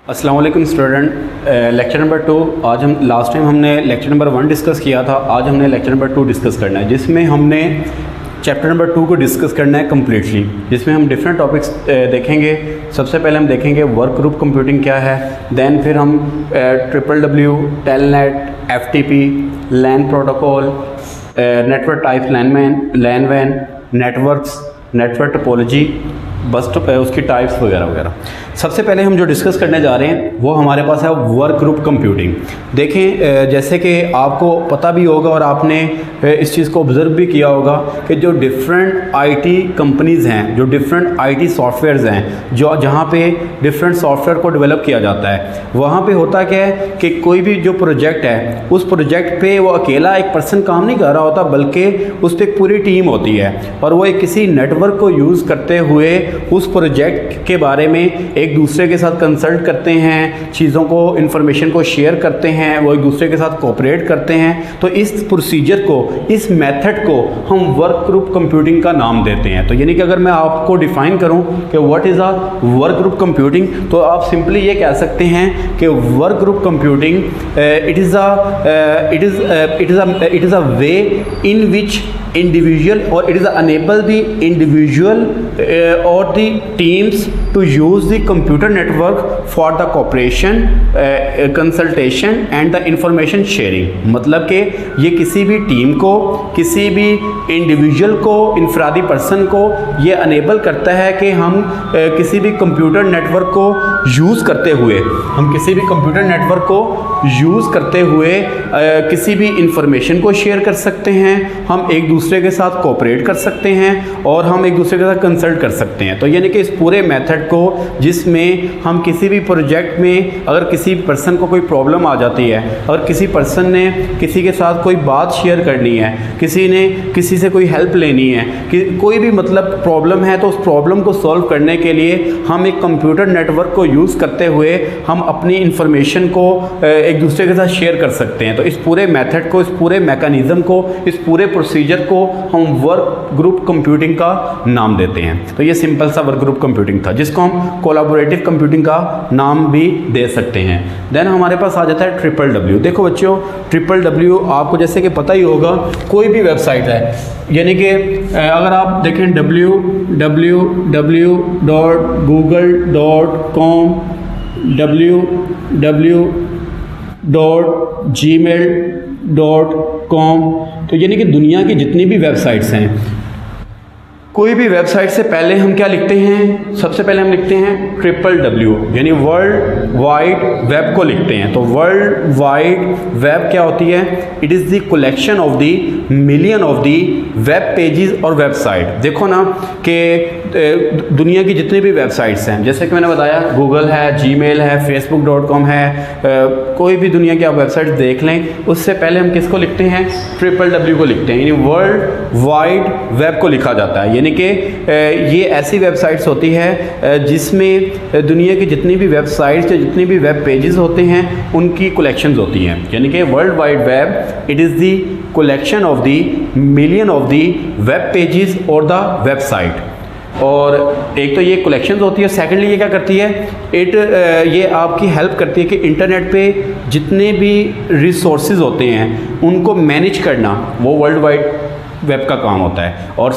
अस्सलाम वालेकुम student. Lecture number 2। आज हम लास्ट टाइम हमने लेक्चर नंबर 1 डिस्कस किया था। आज हमने लेक्चर नंबर 2 डिस्कस करना है, जिसमें हमने चैप्टर नंबर 2 को डिस्कस करना है कम्प्लीटली, जिसमें हम डिफरेंट टॉपिक्स देखेंगे। सबसे पहले हम देखेंगे वर्क ग्रुप कंप्यूटिंग क्या है, देन फिर हम WWW, टेलनेट, FTP, लैन प्रोटोकॉल, नेटवर्क टाइप लैन वैन, नेटवर्क टोपोलॉजी, बस उसकी टाइप्स वगैरह वगैरह। सबसे पहले हम जो डिस्कस करने जा रहे हैं वो हमारे पास है वर्क ग्रुप कंप्यूटिंग। देखें, जैसे कि आपको पता भी होगा और आपने इस चीज़ को ऑब्ज़र्व भी किया होगा कि जो डिफरेंट आईटी कंपनीज़ हैं, जो डिफरेंट आईटी सॉफ्टवेयर्स हैं, जो जहाँ पे डिफरेंट सॉफ्टवेयर को डेवलप किया जाता है, वहाँ पे होता क्या है कि कोई भी जो प्रोजेक्ट है उस प्रोजेक्ट पे वो अकेला एक पर्सन काम नहीं कर रहा होता, बल्कि उस पर एक पूरी टीम होती है और वो एक किसी नेटवर्क को यूज़ करते हुए उस प्रोजेक्ट के बारे में एक दूसरे के साथ कंसल्ट करते हैं, चीज़ों को, इन्फॉर्मेशन को शेयर करते हैं, वो एक दूसरे के साथ कोऑपरेट करते हैं। तो इस प्रोसीजर को, इस मेथड को हम वर्क ग्रुप कंप्यूटिंग का नाम देते हैं। तो यानी कि अगर मैं आपको डिफाइन करूं कि what is a work group computing, तो आप सिंपली ये कह सकते हैं कि work group computing it is a way in which individual, or it is enable the individual or the teams to use the computer network for the cooperation, consultation and the information sharing। मतलब कि ये किसी भी team को, किसी भी individual को, इंफरादी person को ये अनेबल करता है कि हम किसी भी कंप्यूटर नेटवर्क को यूज़ करते हुए, किसी भी इंफॉर्मेशन को शेयर कर सकते हैं, हम एक दूसरे के साथ कोऑपरेट कर सकते हैं और हम एक दूसरे के साथ कंसल्ट कर सकते हैं। तो यानी कि इस पूरे मेथड को, जिसमें हम किसी भी प्रोजेक्ट में अगर किसी पर्सन को कोई प्रॉब्लम आ जाती है, अगर किसी पर्सन ने किसी के साथ कोई बात शेयर करनी है, किसी ने किसी से कोई हेल्प लेनी है, कि कोई भी मतलब प्रॉब्लम है, तो उस प्रॉब्लम को सॉल्व करने के लिए हम एक कंप्यूटर नेटवर्क को यूज़ करते हुए हम अपनी इंफॉर्मेशन को एक दूसरे के साथ शेयर कर सकते हैं। तो इस पूरे मेथड को, इस पूरे मैकेनिज़्म को, इस पूरे प्रोसीजर को हम वर्क ग्रुप कंप्यूटिंग का नाम देते हैं। तो ये सिंपल सा वर्क ग्रुप कंप्यूटिंग था, जिसको हम कोलैबोरेटिव कंप्यूटिंग का नाम भी दे सकते हैं। देन हमारे पास आ जाता है WWW। देखो बच्चों, WWW आपको जैसे कि पता ही होगा, कोई भी वेबसाइट है, यानी कि अगर आप देखें www.google.com, www.gmail.com, तो यानी कि दुनिया की जितनी भी वेबसाइट्स हैं, कोई भी वेबसाइट से पहले हम क्या लिखते हैं? सबसे पहले हम लिखते हैं WWW, यानी वर्ल्ड वाइड वेब को लिखते हैं। तो वर्ल्ड वाइड वेब क्या होती है? It is the collection of the million of the web pages और वेबसाइट। देखो ना कि दुनिया की जितनी भी वेबसाइट्स हैं, जैसे कि मैंने बताया, गूगल है, जीमेल है, facebook.com है, कोई भी दुनिया की आप वेबसाइट देख लें, उससे पहले हम किसको लिखते हैं? WWW को लिखते हैं, यानी वर्ल्ड वाइड वेब को लिखा जाता है। यानी कि ये ऐसी वेबसाइट्स होती है जिसमें दुनिया की जितनी भी वेबसाइट्स या जितनी भी वेब पेजेस होते हैं उनकी कलेक्शंस होती हैं। यानी कि world wide web it is the collection of the million of the web pages और द वेबसाइट। और एक तो ये कलेक्शंस होती है, सेकेंडली ये क्या करती है? ये आपकी हेल्प करती है कि इंटरनेट पे जितने भी रिसोर्सेज होते हैं उनको मैनेज करना, वो वर्ल्ड वाइड वेब का काम होता है। और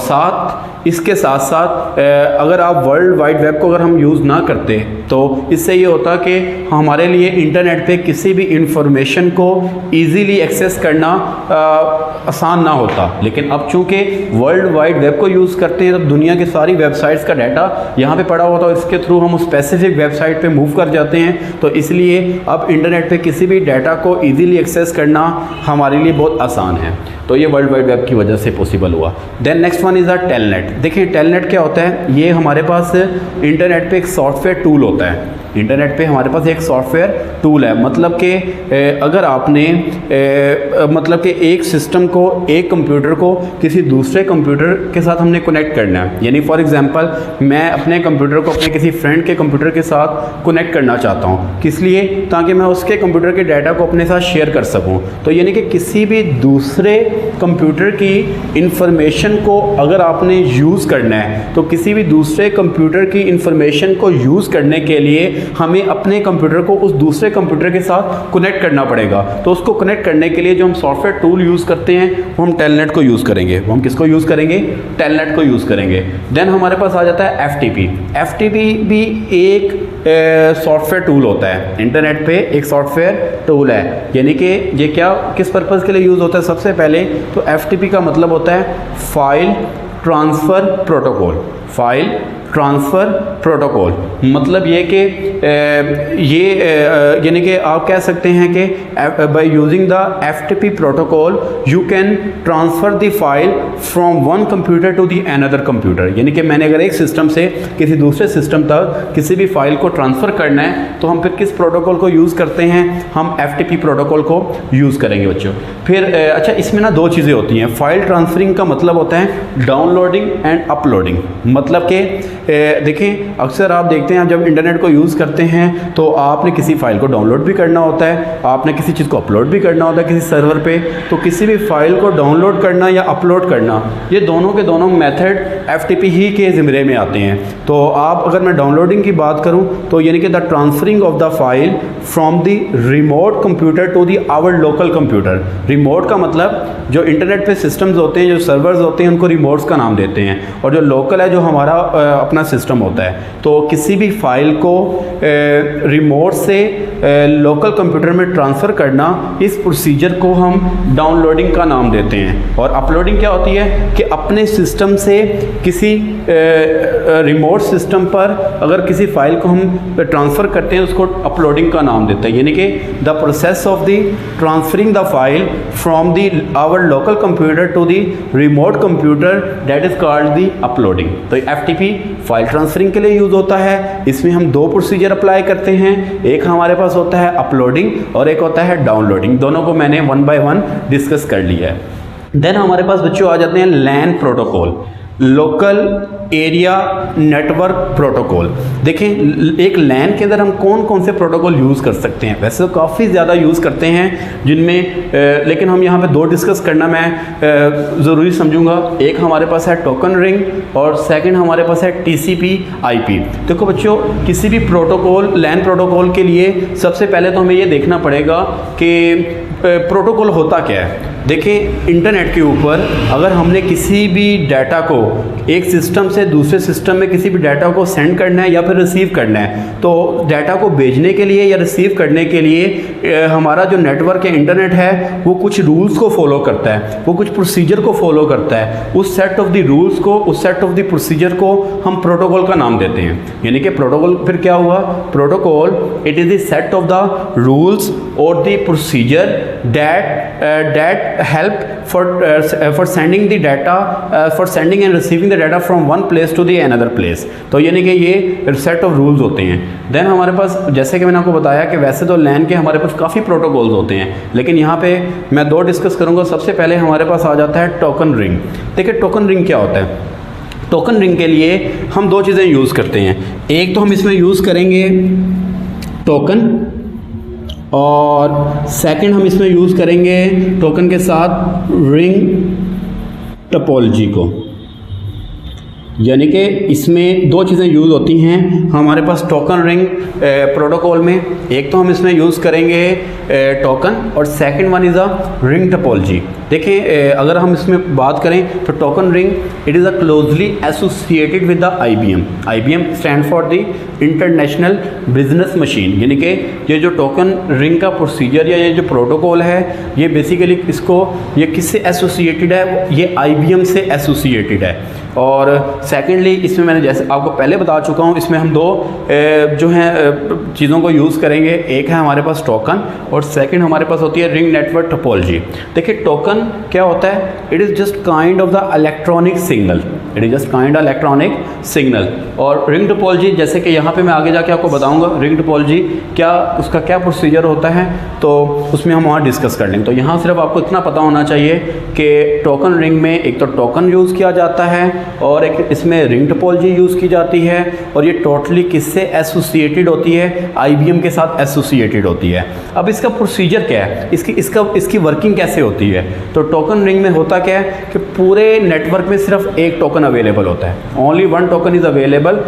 इसके साथ साथ अगर आप वर्ल्ड वाइड वेब को अगर हम यूज़ ना करते, तो इससे ये होता कि हमारे लिए इंटरनेट पे किसी भी इंफॉर्मेशन को इजीली एक्सेस करना आसान ना होता। लेकिन अब चूँकि वर्ल्ड वाइड वेब को यूज़ करते हैं, तो दुनिया की सारी वेबसाइट्स का डाटा यहाँ पे पड़ा होता है और इसके थ्रू हम उस स्पेसिफिक वेबसाइट पे मूव कर जाते हैं। तो इसलिए अब इंटरनेट पे किसी भी डाटा को ईजीली एक्सेस करना हमारे लिए बहुत आसान है। तो ये वर्ल्ड वाइड वेब की वजह से पॉसिबल हुआ। Then next one is a telnet. देखिए टेलनेट क्या होता है? ये हमारे पास इंटरनेट पे एक सॉफ्टवेयर टूल होता है। इंटरनेट पे हमारे पास एक सॉफ्टवेयर टूल है, मतलब कि अगर आपने मतलब कि एक सिस्टम को, एक कंप्यूटर को किसी दूसरे कंप्यूटर के साथ हमने कनेक्ट करना है, यानी फॉर एग्जांपल मैं अपने कंप्यूटर को अपने किसी फ्रेंड के कंप्यूटर के साथ कनेक्ट करना चाहता हूँ। किस लिए? ताकि मैं उसके कंप्यूटर के डाटा को अपने साथ शेयर कर सकूँ। तो यानी कि किसी भी दूसरे कंप्यूटर की इंफॉर्मेशन को अगर आपने यूज़ करना है, तो किसी भी दूसरे कंप्यूटर की इंफॉर्मेशन को यूज़ करने के लिए हमें अपने कंप्यूटर को उस दूसरे कंप्यूटर के साथ कनेक्ट करना पड़ेगा। तो उसको कनेक्ट करने के लिए जो हम सॉफ्टवेयर टूल यूज़ करते हैं वो हम टेलनेट को यूज़ करेंगे। वो हम किसको यूज़ करेंगे? टेलनेट को यूज़ करेंगे। देन हमारे पास आ जाता है FTP। FTP भी एक सॉफ्टवेयर टूल होता है, इंटरनेट पे एक सॉफ्टवेयर टूल है। यानी कि ये क्या किस पर्पज़ के लिए यूज़ होता है? सबसे पहले तो FTP का मतलब होता है file transfer protocol. File transfer protocol मतलब ये कि यानी कि आप कह सकते हैं कि by using the FTP protocol you can transfer the file from one computer to the another computer. यानी कि मैंने अगर एक सिस्टम से किसी दूसरे सिस्टम तक किसी भी फाइल को ट्रांसफ़र करना है तो हम फिर किस प्रोटोकॉल को यूज़ करते हैं? हम FTP प्रोटोकॉल को यूज़ करेंगे बच्चों। फिर अच्छा, इसमें ना दो चीज़ें होती हैं। फाइल ट्रांसफरिंग का मतलब होता है डाउनलोडिंग एंड अपलोडिंग। मतलब कि देखें अक्सर आप देखते हैं, आप जब इंटरनेट को यूज़ करते हैं तो आपने किसी फाइल को डाउनलोड भी करना होता है, आपने किसी चीज़ को अपलोड भी करना होता है किसी सर्वर पे। तो किसी भी फाइल को डाउनलोड करना या अपलोड करना, ये दोनों के दोनों मेथड FTP ही के ज़िम्मे में आते हैं। तो आप अगर मैं डाउनलोडिंग की बात करूं तो यानी कि the transferring of the file from the remote computer to the our local computer. Remote का मतलब जो इंटरनेट पे सिस्टम्स होते हैं, जो सर्वर्स होते हैं, उनको रिमोट्स का नाम देते हैं। और जो लोकल है, जो हमारा अपना सिस्टम होता है। तो किसी भी फाइल को रिमोट से लोकल कंप्यूटर में ट्रांसफ़र करना, इस प्रोसीजर को हम डाउनलोडिंग का नाम देते हैं। और अपलोडिंग क्या होती है कि अपने सिस्टम से किसी रिमोट सिस्टम पर अगर किसी फाइल को हम ट्रांसफ़र करते हैं उसको अपलोडिंग का नाम देते हैं। यानी कि the process of the transferring the file from the our local computer to the remote computer, that is called the uploading. तो FTP फाइल ट्रांसफरिंग के लिए यूज़ होता है। इसमें हम दो प्रोसीजर अप्लाई करते हैं, एक हमारे पास होता है अपलोडिंग और एक होता है डाउनलोडिंग। दोनों को मैंने वन बाय वन डिस्कस कर लिया है। देन हमारे पास बच्चों आ जाते हैं LAN protocol, local area network protocol. देखें एक LAN के अंदर हम कौन कौन से प्रोटोकॉल यूज़ कर सकते हैं? वैसे तो काफ़ी ज़्यादा यूज़ करते हैं जिनमें लेकिन हम यहाँ पे दो डिस्कस करना मैं ज़रूरी समझूंगा। एक हमारे पास है टोकन रिंग और सेकंड हमारे पास है TCP/IP। देखो बच्चों, किसी भी प्रोटोकॉल LAN प्रोटोकॉल के लिए सबसे पहले तो हमें ये देखना पड़ेगा कि प्रोटोकॉल होता क्या है। देखें इंटरनेट के ऊपर अगर हमने किसी भी डाटा को एक सिस्टम से दूसरे सिस्टम में किसी भी डाटा को सेंड करना है या फिर रिसीव करना है, तो डाटा को भेजने के लिए या रिसीव करने के लिए हमारा जो नेटवर्क है, इंटरनेट है, वो कुछ रूल्स को फॉलो करता है, वो कुछ प्रोसीजर को फॉलो करता है। उस सेट ऑफ द रूल्स को, उस सेट ऑफ द प्रोसीजर को हम प्रोटोकॉल का नाम देते हैं। यानी कि प्रोटोकॉल फिर क्या हुआ? Protocol it is the set of the rules और the procedure that help for sending the data, for sending and receiving the data from one place to the another place। तो यानी कि ये सेट ऑफ रूल्स होते हैं। Then हमारे पास, जैसे कि मैंने आपको बताया कि वैसे तो LAN के हमारे पास काफ़ी प्रोटोकॉल्स होते हैं, लेकिन यहाँ पे मैं दो डिस्कस करूँगा। सबसे पहले हमारे पास आ जाता है टोकन रिंग। देखिए टोकन रिंग क्या होता है? टोकन रिंग के लिए हम दो चीज़ें यूज़ करते हैं। एक तो हम इसमें यूज़ करेंगे टोकन और सेकंड हम इसमें यूज़ करेंगे टोकन के साथ रिंग टोपोलॉजी को। यानी कि इसमें दो चीज़ें यूज़ होती हैं हमारे पास टोकन रिंग प्रोटोकॉल में। एक तो हम इसमें यूज़ करेंगे टोकन और second one is a ring topology. देखें अगर हम इसमें बात करें तो token ring it is a closely associated with the IBM। IBM stand for the international business machine. यानी कि ये जो टोकन रिंग का प्रोसीजर या ये जो प्रोटोकॉल है, ये बेसिकली ये किससे एसोसिएटेड है? ये IBM से एसोसिएटेड है। और सेकेंडली इसमें मैंने जैसे आपको पहले बता चुका हूँ, इसमें हम दो जो हैं चीज़ों को यूज़ करेंगे। एक है हमारे पास टोकन और सेकंड हमारे पास होती है रिंग नेटवर्क टोपोलॉजी। देखिए टोकन क्या होता है? It is just kind of the electronic signal. It is just kind of electronic signal. और रिंग टोपोलॉजी, जैसे कि यहाँ पे मैं आगे जाके आपको बताऊँगा रिंग टोपोलॉजी क्या, उसका क्या प्रोसीजर होता है, तो उसमें हम वहाँ डिस्कस कर लेंगे। तो यहाँ सिर्फ आपको इतना पता होना चाहिए कि टोकन रिंग में एक तो टोकन यूज़ किया जाता है और एक इसमें रिंग टोपोलॉजी यूज़ की जाती है। और ये टोटली किससे एसोसिएटेड होती है? IBM के साथ एसोसिएटेड होती है। अब इसका प्रोसीजर क्या है? इसकी वर्किंग कैसे होती है? तो टोकन रिंग में होता क्या है कि पूरे नेटवर्क में सिर्फ एक टोकन अवेलेबल होता है। Only one token is available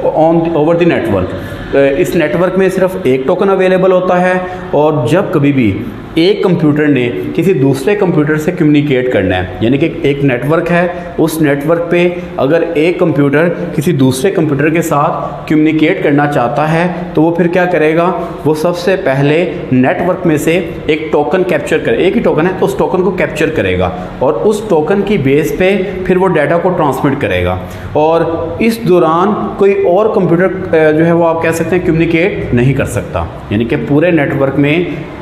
over the network. इस नेटवर्क में सिर्फ एक टोकन अवेलेबल होता है, और जब कभी भी एक कंप्यूटर ने किसी दूसरे कंप्यूटर से कम्युनिकेट करना है, यानी कि एक नेटवर्क है, उस नेटवर्क पे अगर एक कंप्यूटर किसी दूसरे कंप्यूटर के साथ कम्युनिकेट करना चाहता है तो वो फिर क्या करेगा, वो सबसे पहले नेटवर्क में से एक टोकन कैप्चर करे, एक ही टोकन है तो उस टोकन को कैप्चर करेगा और उस टोकन की बेस पे फिर वो डाटा को ट्रांसमिट करेगा, और इस दौरान कोई और कंप्यूटर जो है वो आप कह सकते हैं कम्युनिकेट नहीं कर सकता। यानी कि पूरे नेटवर्क में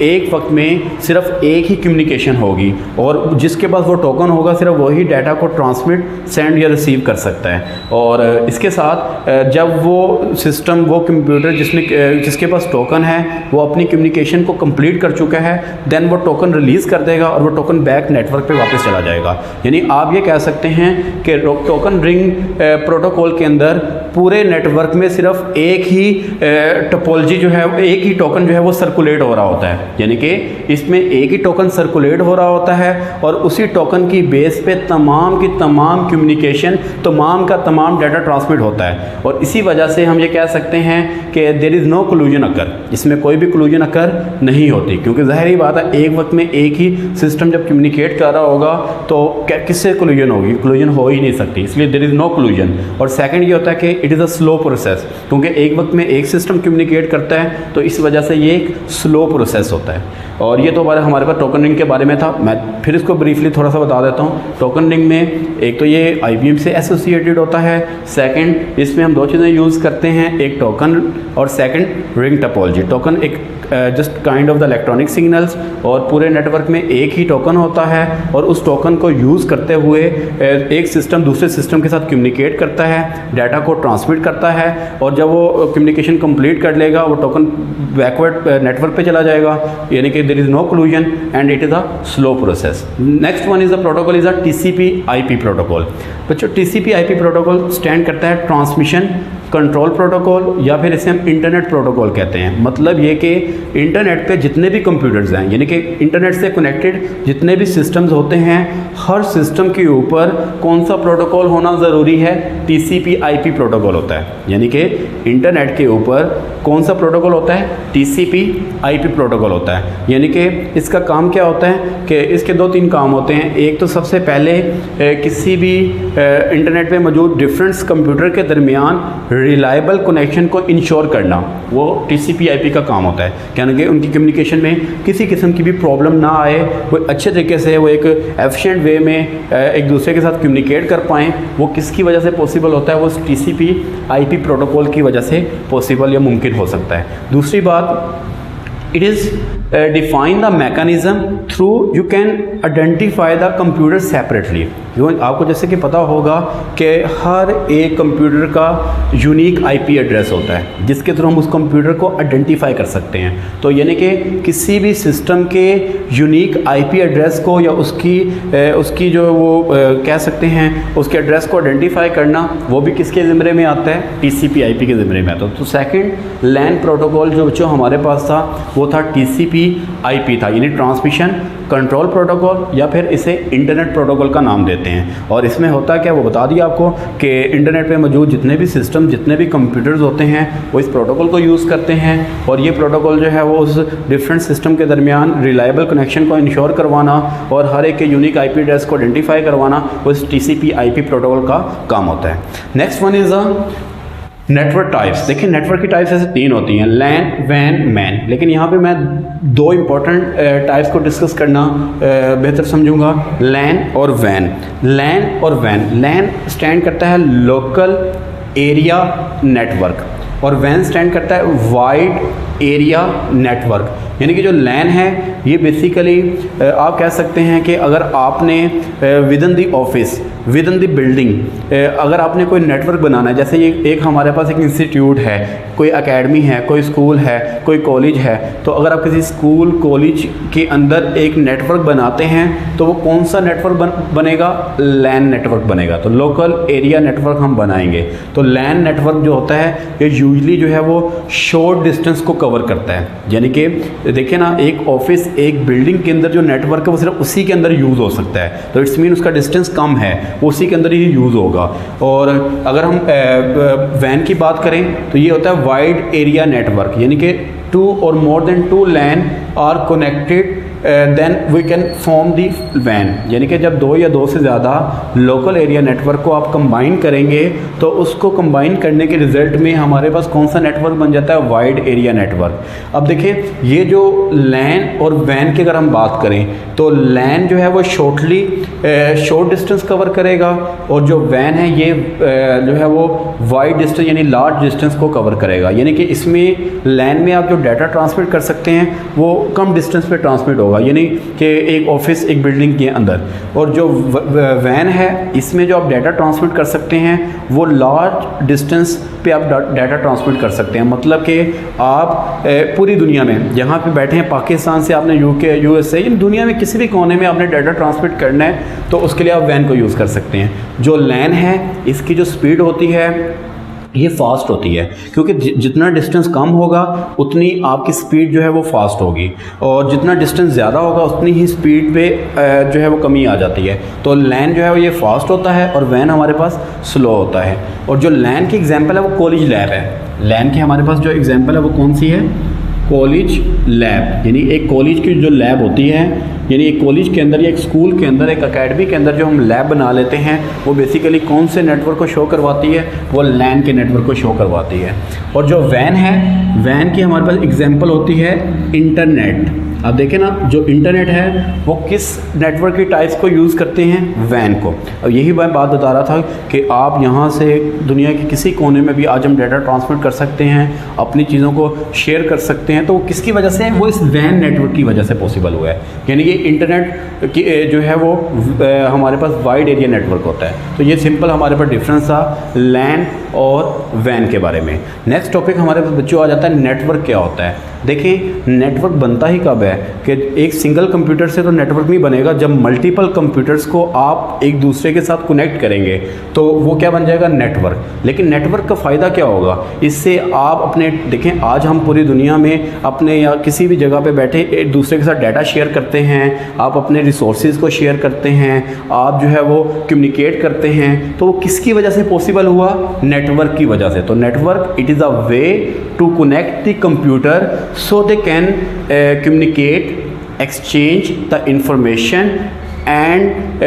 एक वक्त में सिर्फ एक ही कम्युनिकेशन होगी और जिसके पास वो टोकन होगा सिर्फ वही डाटा को ट्रांसमिट, सेंड या रिसीव कर सकता है। और इसके साथ जब वो सिस्टम, वो कंप्यूटर जिसके पास टोकन है वो अपनी कम्युनिकेशन को कंप्लीट कर चुका है, देन वो टोकन रिलीज़ कर देगा और वो टोकन बैक नेटवर्क पे वापस चला जाएगा। यानी आप ये कह सकते हैं कि टोकन रिंग प्रोटोकॉल के अंदर पूरे नेटवर्क में सिर्फ एक ही टोपोलॉजी जो है, एक ही टोकन जो है वो सर्कुलेट हो रहा होता है। यानी कि इसमें एक ही टोकन सर्कुलेट हो रहा होता है और उसी टोकन की बेस पे तमाम की तमाम कम्युनिकेशन, तमाम का तमाम डाटा ट्रांसमिट होता है। और इसी वजह से हम ये कह सकते हैं कि देयर इज़ नो कोलूजन अकर, इसमें कोई भी कोलूजन अकर नहीं होती, क्योंकि ज़ाहिर बात है एक वक्त में एक ही सिस्टम जब कम्युनिकेट कर रहा होगा तो किससे कोलूजन होगी, कोलूजन हो ही नहीं सकती, इसलिए देयर इज़ नो कोलूजन। और सेकंड ये होता है कि it is a slow process, क्योंकि एक वक्त में एक सिस्टम कम्युनिकेट करता है तो इस वजह से ये एक स्लो प्रोसेस होता है। और ये तो हमारे पास टोकन रिंग के बारे में था। मैं फिर इसको ब्रीफली थोड़ा सा बता देता हूँ। टोकन रिंग में एक तो ये IBM से एसोसिएटेड होता है, सेकंड इसमें हम दो चीज़ें यूज़ करते हैं, एक टोकन और सेकंड रिंग टोपोलॉजी। टोकन एक just kind of the electronic signals, और पूरे नेटवर्क में एक ही टोकन होता है और उस टोकन को यूज़ करते हुए एक सिस्टम दूसरे सिस्टम के साथ कम्युनिकेट करता है, डाटा को ट्रांसमिट करता है, और जब वो कम्युनिकेशन कंप्लीट कर लेगा वो टोकन बैकवर्ड नेटवर्क पे चला जाएगा। यानी कि there is no collusion and it is a slow process. Next one is the protocol is a TCP/IP protocol. बच्चों TCP/IP प्रोटोकॉल स्टैंड करता है ट्रांसमिशन कंट्रोल प्रोटोकॉल, या फिर इसे हम इंटरनेट प्रोटोकॉल कहते हैं। मतलब ये कि इंटरनेट पे जितने भी कंप्यूटर्स हैं, यानी कि इंटरनेट से कनेक्टेड जितने भी सिस्टम्स होते हैं, हर सिस्टम के ऊपर कौन सा प्रोटोकॉल होना ज़रूरी है, TCP/IP प्रोटोकॉल होता है। यानी कि इंटरनेट के ऊपर कौन सा प्रोटोकॉल होता है, TCP/IP प्रोटोकॉल होता है। यानी कि इसका काम क्या होता है कि इसके दो तीन काम होते हैं। एक तो सबसे पहले किसी भी इंटरनेट पे मौजूद डिफरेंट कंप्यूटर के दरमियान रिलायबल कनेक्शन को इंश्योर करना, वो TCP/IP का काम होता है। यानी कि उनकी कम्युनिकेशन में किसी किस्म की भी प्रॉब्लम ना आए, वो अच्छे तरीके से, वो एक एफिशिएंट वे में एक दूसरे के साथ कम्युनिकेट कर पाएँ। वो किसकी वजह से पॉसिबल होता है, वो TCP/IP प्रोटोकॉल की वजह से पॉसिबल या मुमकिन हो सकता है। दूसरी बात, it is define the mechanism through you can identify the computer separately। आपको जैसे कि पता होगा कि हर एक कंप्यूटर का यूनिक IP एड्रेस होता है जिसके थ्रू हम उस कंप्यूटर को आइडेंटिफाई कर सकते हैं। तो यानी कि किसी भी सिस्टम के यूनिक IP एड्रेस को या उसकी जो वो कह सकते हैं उसके एड्रेस को आइडेंटिफाई करना, वो भी किसके ज़िम्मे में आता है, TCP/IP के ज़िम्मे में आता है। तो सेकंड LAN प्रोटोकॉल जो बच्चों हमारे पास था वो था TCP/IP था, यानी ट्रांसमिशन कंट्रोल प्रोटोकॉल, या फिर इसे इंटरनेट प्रोटोकॉल का नाम देते हैं। और इसमें होता क्या, वो बता दिया आपको कि इंटरनेट पे मौजूद जितने भी सिस्टम, जितने भी कंप्यूटर्स होते हैं वो इस प्रोटोकॉल को यूज़ करते हैं, और ये प्रोटोकॉल जो है वो उस डिफरेंट सिस्टम के दरमियान रिलायबल कनेक्शन को इंश्योर करवाना और हर एक के यूनिक IP एड्रेस को आइडेंटिफाई करवाना, वो इस TCP/IP प्रोटोकॉल का काम होता है। Next one is network types. देखिए नेटवर्क की टाइप्स ऐसे तीन होती हैं, LAN, WAN, MAN। लेकिन यहाँ पे मैं दो इंपॉर्टेंट टाइप्स को डिस्कस करना बेहतर समझूंगा, LAN और WAN। LAN और WAN, LAN स्टैंड करता है लोकल एरिया नेटवर्क और WAN स्टैंड करता है वाइड एरिया नेटवर्क। यानी कि जो LAN है ये बेसिकली आप कह सकते हैं कि अगर आपने with in the office, with in the building, अगर आपने कोई नेटवर्क बनाना है, जैसे ये एक हमारे पास एक इंस्टीट्यूट है, कोई एकेडमी है, कोई स्कूल है, कोई कॉलेज है, तो अगर आप किसी स्कूल कॉलेज के अंदर एक नेटवर्क बनाते हैं तो वो कौन सा नेटवर्क बनेगा, LAN नेटवर्क बनेगा। तो लोकल एरिया नेटवर्क हम बनाएंगे। तो LAN नेटवर्क जो होता है ये यूजली जो है वो शॉर्ट डिस्टेंस को कवर करता है। यानी कि देखिए ना, एक ऑफिस एक बिल्डिंग के अंदर जो नेटवर्क है वो सिर्फ उसी के अंदर यूज़ हो सकता है, तो इट्स मीन उसका डिस्टेंस कम है, वो उसी के अंदर ही यूज़ होगा। और अगर हम वैन की बात करें तो ये होता है वाइड एरिया नेटवर्क, यानी कि 2 or more than 2 LAN are connected then we can form the वैन। यानी कि जब 2 या 2 से ज़्यादा लोकल एरिया नेटवर्क को आप कंबाइन करेंगे तो उसको कंबाइन करने के रिजल्ट में हमारे पास कौन सा नेटवर्क बन जाता है, वाइड एरिया नेटवर्क। अब देखिए ये जो लैन और वैन की अगर हम बात करें तो लैन जो है वो शॉर्ट डिस्टेंस कवर करेगा और जो वैन है ये जो है वो वाइड डिस्टेंस यानी लार्ज डिस्टेंस को कवर करेगा। यानी कि इसमें लैन में आप जो डाटा ट्रांसमिट कर सकते हैं वो कम डिस्टेंस पे ट्रांसमिट होगा, यानी कि एक ऑफिस एक बिल्डिंग के अंदर। और जो वैन है इसमें जो आप डाटा ट्रांसमिट कर सकते हैं वो लार्ज डिस्टेंस पे आप डाटा ट्रांसमिट कर सकते हैं। मतलब कि आप पूरी दुनिया में जहाँ पे बैठे हैं, पाकिस्तान से आपने यूके USA दुनिया में किसी भी कोने में आपने डाटा ट्रांसमिट करना है तो उसके लिए आप वैन को यूज़ कर सकते हैं। जो लैन है इसकी जो स्पीड होती है ये फास्ट होती है, क्योंकि जितना डिस्टेंस कम होगा उतनी आपकी स्पीड जो है वो फास्ट होगी और जितना डिस्टेंस ज़्यादा होगा उतनी ही स्पीड पे जो है वो कमी आ जाती है। तो लैन जो है वो ये फास्ट होता है और वैन हमारे पास स्लो होता है। और जो लैन की एग्जांपल है वो कॉलेज लैब है। लैन की हमारे पास जो एग्जांपल है वो कौन सी है, कॉलेज लैब। यानी एक कॉलेज की जो लैब होती है, यानी एक कॉलेज के अंदर या एक स्कूल के अंदर एक एकेडमी के अंदर जो हम लैब बना लेते हैं वो बेसिकली कौन से नेटवर्क को शो करवाती है, वो लैन के नेटवर्क को शो करवाती है। और जो वैन है, वैन की हमारे पास एग्जांपल होती है इंटरनेट। अब देखें ना, जो इंटरनेट है वो किस नेटवर्क की टाइप्स को यूज़ करते हैं, वैन को। अब यही मैं बात बता रहा था कि आप यहाँ से दुनिया के किसी कोने में भी आज हम डाटा ट्रांसमिट कर सकते हैं, अपनी चीज़ों को शेयर कर सकते हैं। तो किसकी वजह से, वो इस वैन नेटवर्क की वजह से पॉसिबल हुआ है। यानी कि इंटरनेट की जो है वो हमारे पास वाइड एरिया नेटवर्क होता है। तो ये सिंपल हमारे पास डिफरेंस था लैन और वैन के बारे में। नेक्स्ट टॉपिक हमारे पास बच्चों आ जाता है नेटवर्क क्या होता है। देखिए नेटवर्क बनता ही कब है कि एक सिंगल कंप्यूटर से तो नेटवर्क नहीं बनेगा, जब मल्टीपल कंप्यूटर्स को आप एक दूसरे के साथ कनेक्ट करेंगे तो वो क्या बन जाएगा, नेटवर्क। लेकिन नेटवर्क का फ़ायदा क्या होगा, इससे आप अपने देखें आज हम पूरी दुनिया में अपने या किसी भी जगह पे बैठे एक दूसरे के साथ डाटा शेयर करते हैं, आप अपने रिसोर्सेज को शेयर करते हैं, आप जो है वो कम्युनिकेट करते हैं। तो वो किसकी वजह से पॉसिबल हुआ, नेटवर्क की वजह से। तो network it is a way to connect the computer so they can communicate, exchange the information and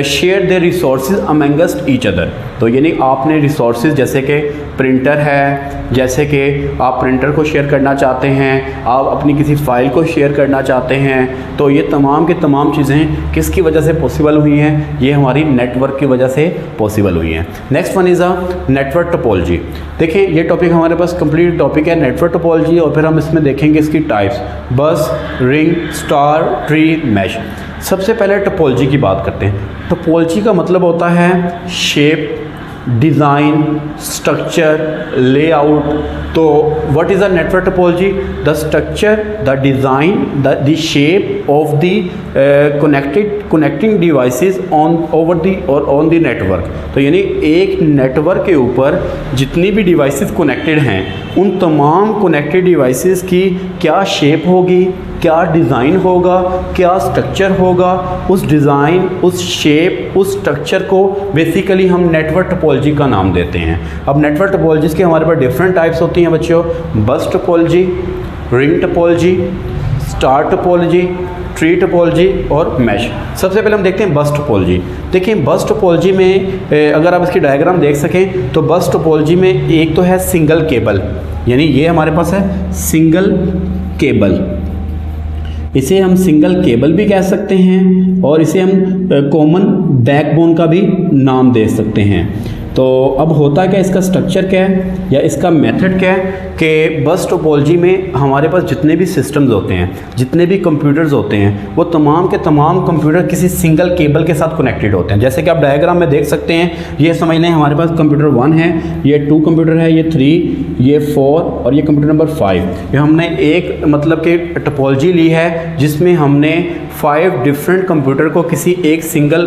share their resources amongst each other। तो यानी आपने रिसोर्सेज जैसे कि प्रिंटर है, जैसे कि आप प्रिंटर को शेयर करना चाहते हैं, आप अपनी किसी फाइल को शेयर करना चाहते हैं, तो ये तमाम की तमाम चीज़ें किसकी वजह से पॉसिबल हुई हैं, ये हमारी नेटवर्क की वजह से पॉसिबल हुई हैं। Next one is a network topology. देखें ये टॉपिक हमारे पास कंप्लीट टॉपिक है नेटवर्क टोपोलॉजी, और फिर हम इसमें देखेंगे इसकी टाइप्स, बस, रिंग, स्टार, ट्री, मैश। सबसे पहले टोपोलॉजी की बात करते हैं। टोपोलॉजी का मतलब होता है शेप, डिज़ाइन, स्ट्रक्चर, लेआउट। तो what is a network topology, the structure, the design, the shape of the connecting devices on over the और ऑन द नेटवर्क। तो यानी एक नेटवर्क के ऊपर जितनी भी डिवाइसेस कनेक्टेड हैं उन तमाम कनेक्टेड डिवाइसेस की क्या शेप होगी, क्या डिज़ाइन होगा, क्या स्ट्रक्चर होगा, उस डिज़ाइन, उस शेप, उस स्ट्रक्चर को बेसिकली हम नेटवर्क टोपोलॉजी का नाम देते हैं। अब नेटवर्क टोपोलॉजीज़ के हमारे पास डिफरेंट टाइप्स होती हैं बच्चों, बस topology, ring topology, star topology, tree topology और मैश। सबसे पहले हम देखते हैं बस टोपोलॉजी। देखिए बस टोपोलॉजी में अगर आप इसकी डायग्राम देख सकें तो बस टोपोलॉजी में एक तो है सिंगल केबल, यानी ये हमारे पास है सिंगल केबल, इसे हम सिंगल केबल भी कह सकते हैं और इसे हम कॉमन बैकबोन का भी नाम दे सकते हैं। तो अब होता क्या, इसका स्ट्रक्चर क्या है या इसका मेथड क्या है कि बस टोपोलॉजी में हमारे पास जितने भी सिस्टम्स होते हैं, जितने भी कंप्यूटर्स होते हैं, वो तमाम के तमाम कंप्यूटर किसी सिंगल केबल के साथ कनेक्टेड होते हैं। जैसे कि आप डायग्राम में देख सकते हैं, ये समझ लें हमारे पास कंप्यूटर 1 है, ये 2 कंप्यूटर है, ये 3, ये 4 और ये कंप्यूटर नंबर 5। ये हमने एक मतलब कि टोपोलॉजी ली है जिसमें हमने 5 डिफरेंट कंप्यूटर को किसी एक सिंगल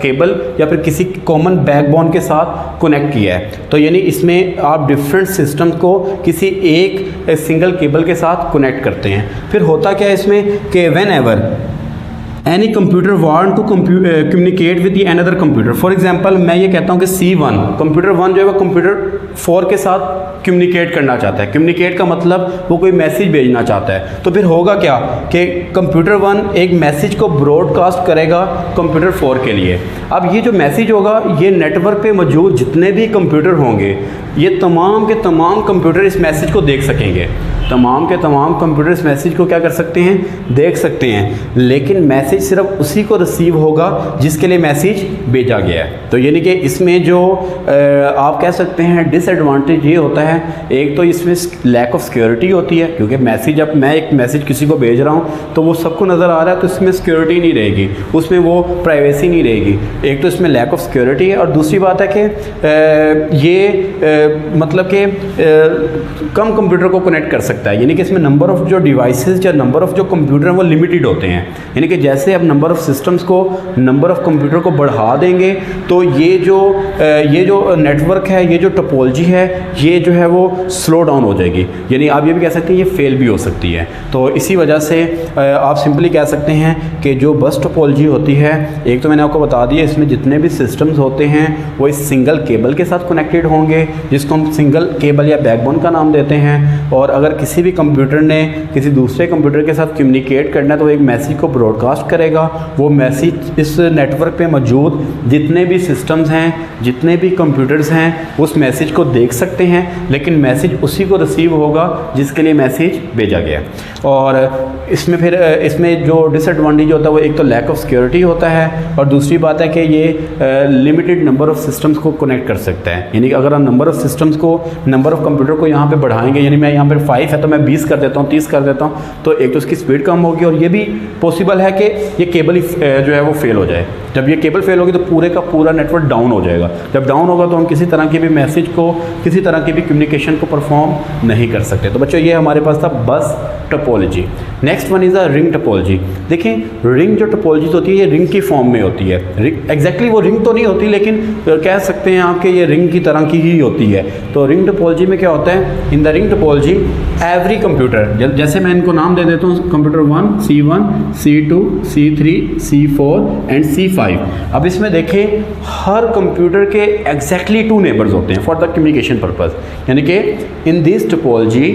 केबल या फिर किसी कॉमन बैकबोन के साथ कनेक्ट किया है। तो यानी इसमें आप डिफरेंट सिस्टम को किसी एक सिंगल केबल के साथ कनेक्ट करते हैं। फिर होता क्या है इसमें कि whenever any computer want to communicate with the another computer, for example मैं ये कहता हूँ कि C1 कंप्यूटर 1 जो है वो कंप्यूटर 4 के साथ कम्युनिकेट करना चाहता है। कम्युनिकेट का मतलब वो कोई मैसेज भेजना चाहता है। तो फिर होगा क्या कि कंप्यूटर 1 एक मैसेज को ब्रॉडकास्ट करेगा कंप्यूटर 4 के लिए। अब ये जो मैसेज होगा ये नेटवर्क पे मौजूद जितने भी कंप्यूटर होंगे, ये तमाम के तमाम कंप्यूटर इस मैसेज को देख सकेंगे। तमाम के तमाम कंप्यूटर इस मैसेज को क्या कर सकते हैं, देख सकते हैं। लेकिन मैसेज सिर्फ उसी को रिसीव होगा जिसके लिए मैसेज भेजा गया है। तो यानी कि इसमें जो आप कह सकते हैं डिसएडवांटेज ये होता है, एक तो इसमें लैक ऑफ सिक्योरिटी होती है, क्योंकि मैसेज अब मैं एक मैसेज किसी को भेज रहा हूँ तो वो सबको नज़र आ रहा है, तो इसमें सिक्योरिटी नहीं रहेगी, उसमें वो प्राइवेसी नहीं रहेगी। एक तो इसमें लैक ऑफ सिक्योरिटी है, और दूसरी बात है कि ये मतलब कि कम कंप्यूटर को कनेक्ट कर सकता है। यानी कि इसमें नंबर ऑफ़ जो डिवाइसेस या नंबर ऑफ़ जो कंप्यूटर हैं वो लिमिटेड होते हैं। यानी कि जैसे अब नंबर ऑफ़ सिस्टम्स को, नंबर ऑफ़ कंप्यूटर को बढ़ा देंगे तो ये जो नेटवर्क है, ये जो टोपोलॉजी है, ये जो है वो स्लो डाउन हो जाएगी। यानी आप ये भी कह सकते हैं ये फेल भी हो सकती है। तो इसी वजह से आप सिंपली कह सकते हैं कि जो बस टोपोलॉजी होती है, एक तो मैंने आपको बता दिया इसमें जितने भी सिस्टम्स होते हैं वो इस सिंगल केबल के साथ कनेक्टेड होंगे, जिसको हम सिंगल केबल या बैकबोन का नाम देते हैं। और अगर किसी भी कंप्यूटर ने किसी दूसरे कंप्यूटर के साथ कम्युनिकेट करना है तो एक मैसेज को ब्रॉडकास्ट करेगा। वो मैसेज इस नेटवर्क पे मौजूद जितने भी सिस्टम्स हैं, जितने भी कंप्यूटर्स हैं, उस मैसेज को देख सकते हैं, लेकिन मैसेज उसी को रिसीव होगा जिसके लिए मैसेज भेजा गया। और इसमें फिर इसमें जो डिसएडवांटेज होता है वो एक तो लैक ऑफ सिक्योरिटी होता है, और दूसरी बात है कि ये लिमिटेड नंबर ऑफ़ सिस्टम्स को कनेक्ट कर सकता है। यानी कि अगर हम नंबर ऑफ़ सिस्टम्स को, नंबर ऑफ़ कंप्यूटर को यहाँ पे बढ़ाएंगे, यानी मैं यहाँ पर 5 है तो मैं 20 कर देता हूँ, 30 कर देता हूँ, तो एक तो उसकी स्पीड कम होगी, और ये भी पॉसिबल है कि ये केबल ही जो है वो फेल हो जाए। जब ये केबल फेल होगी तो पूरे का पूरा नेटवर्क डाउन हो जाएगा। जब डाउन होगा तो हम किसी तरह की भी मैसेज को, किसी तरह की भी कम्युनिकेशन को परफॉर्म नहीं कर सकते। तो बच्चों ये हमारे पास था बस topology. Next one is a ring topology. देखिए रिंग जो टोपोलॉजी होती है ये रिंग की फॉर्म में होती है। एग्जैक्टली वो रिंग तो नहीं होती, लेकिन कह सकते हैं आप कि ये रिंग की तरह की ही होती है। तो रिंग टोपोलॉजी में क्या होता है, in the ring topology every computer, जैसे मैं इनको नाम दे देता हूँ, computer 1, C1, C2, C3, C4 and C5। अब इसमें देखें हर कंप्यूटर के एग्जैक्टली 2 नेबर्स होते हैं फॉर द कम्युनिकेशन पर्पस। यानी कि in this topology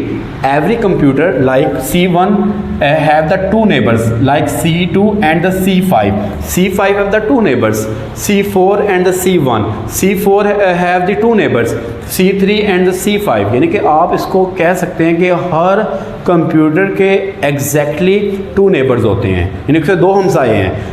every computer like C1 have the 2 neighbors like C2 and the C5. C5 have the 2 neighbors, C4 and the C1. C4 have the 2 neighbors, C3 and the C5। यानी कि आप इसको कह सकते हैं कि हर computer के exactly 2 neighbours होते हैं, यानी कि 2 हमसाए हैं।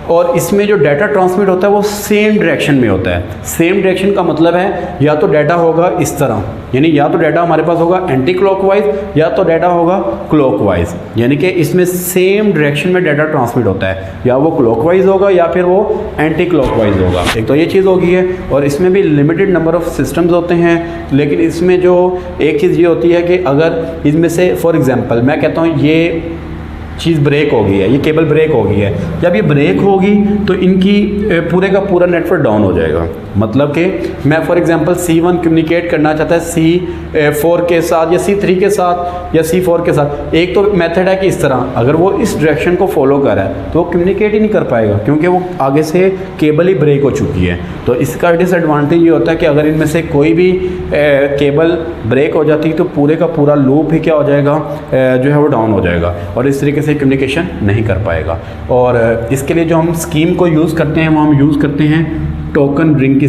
और इसमें जो डाटा ट्रांसमिट होता है वो सेम डायरेक्शन में होता है। सेम डायरेक्शन का मतलब है या तो डाटा होगा इस तरह, यानी या तो डाटा हमारे पास होगा एंटी क्लॉकवाइज या तो डाटा होगा क्लॉकवाइज। यानी कि इसमें सेम डायरेक्शन में डाटा ट्रांसमिट होता है, या वो क्लॉकवाइज होगा या फिर वो एंटी क्लॉकवाइज होगा। एक तो ये चीज़ होगी है। और इसमें भी लिमिटेड नंबर ऑफ़ सिस्टम्स होते हैं, लेकिन इसमें जो एक चीज़ ये होती है कि अगर इसमें से फॉर एग्जांपल मैं कहता हूँ ये चीज़ ब्रेक हो गई है, ये केबल ब्रेक हो गई है, जब ये ब्रेक होगी तो इनकी पूरे का पूरा नेटवर्क डाउन हो जाएगा। मतलब कि मैं फॉर एग्जांपल C1 कम्युनिकेट करना चाहता है C4 के साथ या C3 के साथ या C4 के साथ। एक तो मेथड है कि इस तरह अगर वो इस डायरेक्शन को फॉलो कर रहा है तो वो कम्युनिकेट ही नहीं कर पाएगा, क्योंकि वो आगे से केबल ही ब्रेक हो चुकी है। तो इसका डिसएडवांटेज ये होता है कि अगर इनमें से कोई भी केबल ब्रेक हो जाती है तो पूरे का पूरा लूप ही क्या हो जाएगा, जो है वो डाउन हो जाएगा, और इस तरीके से कम्युनिकेशन नहीं कर पाएगा। और इसके लिए जो हम स्कीम को यूज़ करते हैं वो हम यूज़ करते हैं टोकन रिंग की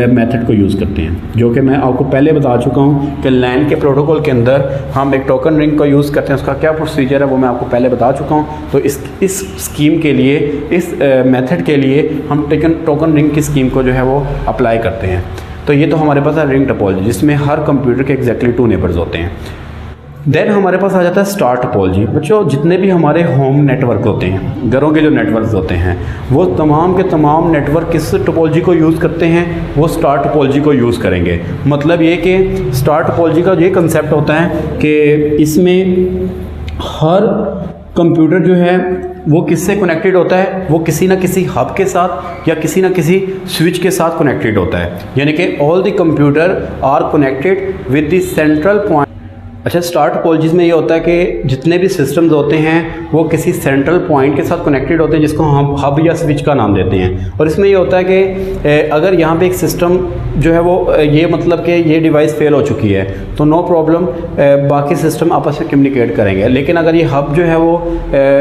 मेथड को यूज़ करते हैं, जो कि मैं आपको पहले बता चुका हूँ कि लैन के प्रोटोकॉल के अंदर हम एक टोकन रिंग को यूज़ करते हैं। उसका क्या प्रोसीजर है वो मैं आपको पहले बता चुका हूँ। तो इस स्कीम के लिए, इस मेथड के लिए हम टोकन रिंग की स्कीम को जो है वो अप्लाई करते हैं। तो ये तो हमारे पास है रिंग टोपोलॉजी, जिसमें हर कंप्यूटर के एग्जैक्टली 2 नेबर्स होते हैं। देन हमारे पास आ जाता है स्टार टोपोलॉजी। बच्चों, जितने भी हमारे होम नेटवर्क होते हैं, घरों के जो नेटवर्क होते हैं, वो तमाम के तमाम नेटवर्क किस टोपोलॉजी को यूज़ करते हैं? वो स्टार टोपोलॉजी को यूज़ करेंगे। मतलब ये कि स्टार टोपोलॉजी का ये कंसेप्ट होता है कि इसमें हर कंप्यूटर जो है वो किससे कनेक्टेड होता है? वो किसी ना किसी हब के साथ या किसी ना किसी स्विच के साथ कनेक्टेड होता है। यानी कि all the computer are connected with the central point. अच्छा, स्टार टोपोलॉजीज़ में ये होता है कि जितने भी सिस्टम्स होते हैं वो किसी सेंट्रल पॉइंट के साथ कनेक्टेड होते हैं, जिसको हम हब या स्विच का नाम देते हैं। और इसमें ये होता है कि अगर यहाँ पे एक सिस्टम जो है वो ये मतलब कि ये डिवाइस फेल हो चुकी है तो नो प्रॉब्लम, बाकी सिस्टम आपस में कम्युनिकेट करेंगे। लेकिन अगर ये हब जो है वो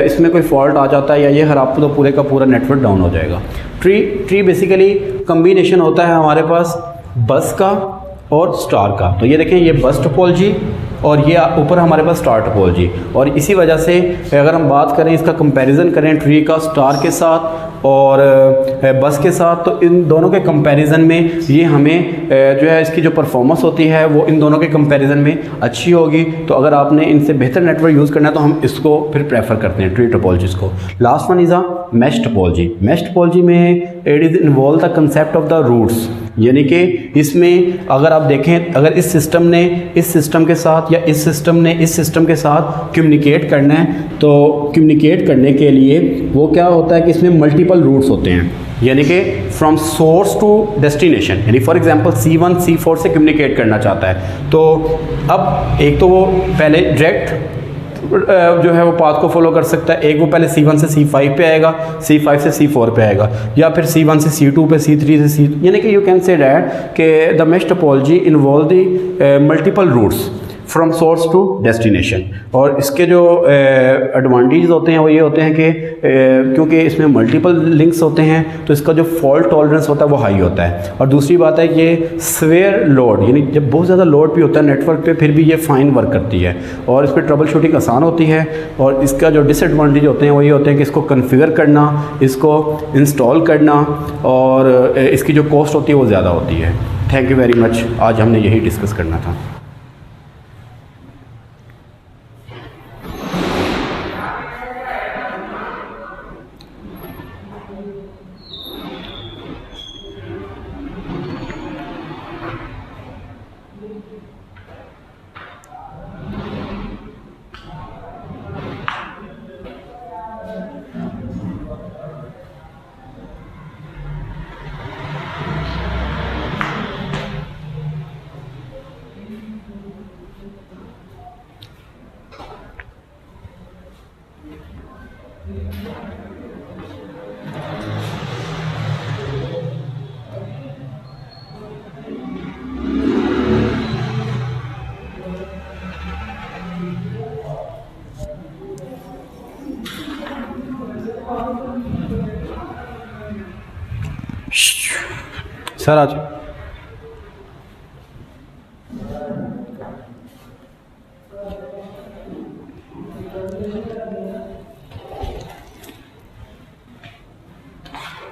इसमें कोई फॉल्ट आ जाता है या ये खराब, तो पूरे का पूरा नेटवर्क डाउन हो जाएगा। ट्री बेसिकली कम्बिनेशन होता है हमारे पास बस का और स्टार का। तो ये देखें, ये बस टोपोलॉजी और ये ऊपर हमारे पास स्टार टोपोलॉजी। और इसी वजह से अगर हम बात करें, इसका कंपैरिजन करें ट्री का स्टार के साथ और बस के साथ, तो इन दोनों के कंपैरिजन में ये हमें जो है इसकी जो परफॉर्मेंस होती है वो इन दोनों के कंपैरिजन में अच्छी होगी। तो अगर आपने इनसे बेहतर नेटवर्क यूज़ करना है तो हम इसको फिर प्रेफर करते हैं, ट्री टोपोलॉजीज़ को। Last one is a mesh topology. Mesh topology में it is involve the concept of the routes. यानी कि इसमें अगर आप देखें, अगर इस सिस्टम ने इस सिस्टम के साथ या इस सिस्टम ने इस सिस्टम के साथ कम्युनिकेट करना है, तो कम्युनिकेट करने के लिए वो क्या होता है कि इसमें मल्टीपल रूट्स होते हैं। यानी कि फ्रॉम सोर्स टू डेस्टिनेशन, यानी फॉर एग्जांपल C1 C4 से कम्युनिकेट करना चाहता है, तो अब एक तो वो पहले डायरेक्ट जो है वो पाथ को फॉलो कर सकता है। एक वो पहले C1 से C5 पे आएगा, C5 से C4 पे आएगा, या फिर C1 से C2 पे, C3 से C, यानी कि यू कैन से दैट कि the mesh topology involve the multiple routes from source to destination. और इसके जो एडवांटेज होते हैं वो ये होते हैं कि क्योंकि इसमें मल्टीपल लिंक्स होते हैं तो इसका जो फॉल्ट टॉलरेंस होता है वो हाई होता है। और दूसरी बात है कि ये स्वेयर लोड, यानी जब बहुत ज़्यादा लोड भी होता है नेटवर्क पे, फिर भी ये फाइन वर्क करती है और इस पर ट्रबल शूटिंग आसान होती है। और इसका जो डिसएडवांटेज होते हैं वो ये होते हैं कि इसको कन्फिगर करना, इसको इंस्टॉल करना और इसकी जो कॉस्ट होती है वो ज़्यादा होती है। Thank you very much. आज हमने यही डिस्कस करना था। सर आज